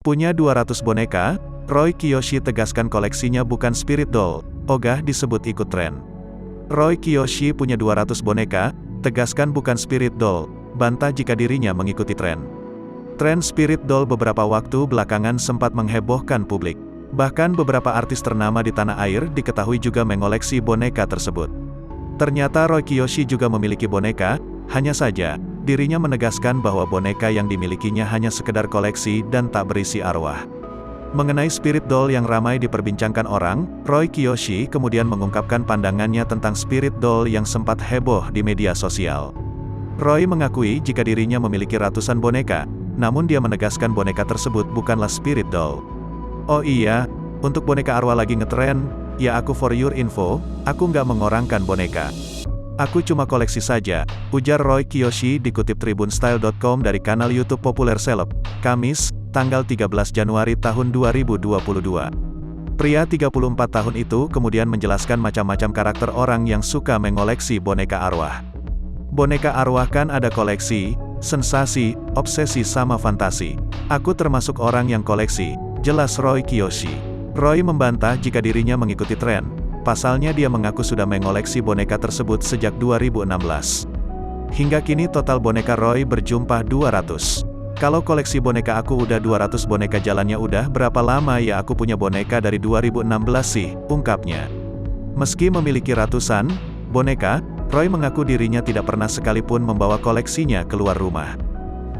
Punya 200 boneka, Roy Kiyoshi tegaskan koleksinya bukan spirit doll, ogah disebut ikut tren. Roy Kiyoshi punya 200 boneka, tegaskan bukan spirit doll, bantah jika dirinya mengikuti tren. Tren spirit doll beberapa waktu belakangan sempat menghebohkan publik. Bahkan beberapa artis ternama di tanah air diketahui juga mengoleksi boneka tersebut. Ternyata Roy Kiyoshi juga memiliki boneka, hanya saja, dirinya menegaskan bahwa boneka yang dimilikinya hanya sekedar koleksi dan tak berisi arwah. Mengenai spirit doll yang ramai diperbincangkan orang, Roy Kiyoshi kemudian mengungkapkan pandangannya tentang spirit doll yang sempat heboh di media sosial. Roy mengakui jika dirinya memiliki ratusan boneka, namun dia menegaskan boneka tersebut bukanlah spirit doll. Oh iya, untuk boneka arwah lagi ngetren, ya aku for your info, aku nggak mengorangkan boneka. Aku cuma koleksi saja, ujar Roy Kiyoshi dikutip tribunstyle.com dari kanal YouTube populer seleb, Kamis, tanggal 13 Januari tahun 2022. Pria 34 tahun itu kemudian menjelaskan macam-macam karakter orang yang suka mengoleksi boneka arwah. Boneka arwah kan ada koleksi, sensasi, obsesi sama fantasi. Aku termasuk orang yang koleksi, jelas Roy Kiyoshi. Roy membantah jika dirinya mengikuti tren. Pasalnya dia mengaku sudah mengoleksi boneka tersebut sejak 2016. Hingga kini total boneka Roy berjumlah 200. Kalau koleksi boneka aku udah 200 boneka jalannya udah berapa lama ya aku punya boneka dari 2016 sih, ungkapnya. Meski memiliki ratusan boneka, Roy mengaku dirinya tidak pernah sekalipun membawa koleksinya keluar rumah.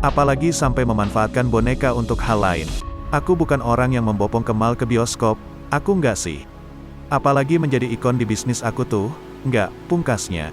Apalagi sampai memanfaatkan boneka untuk hal lain. Aku bukan orang yang membopong ke mall ke bioskop, aku nggak sih. Apalagi menjadi ikon di bisnis aku tuh, nggak, pungkasnya.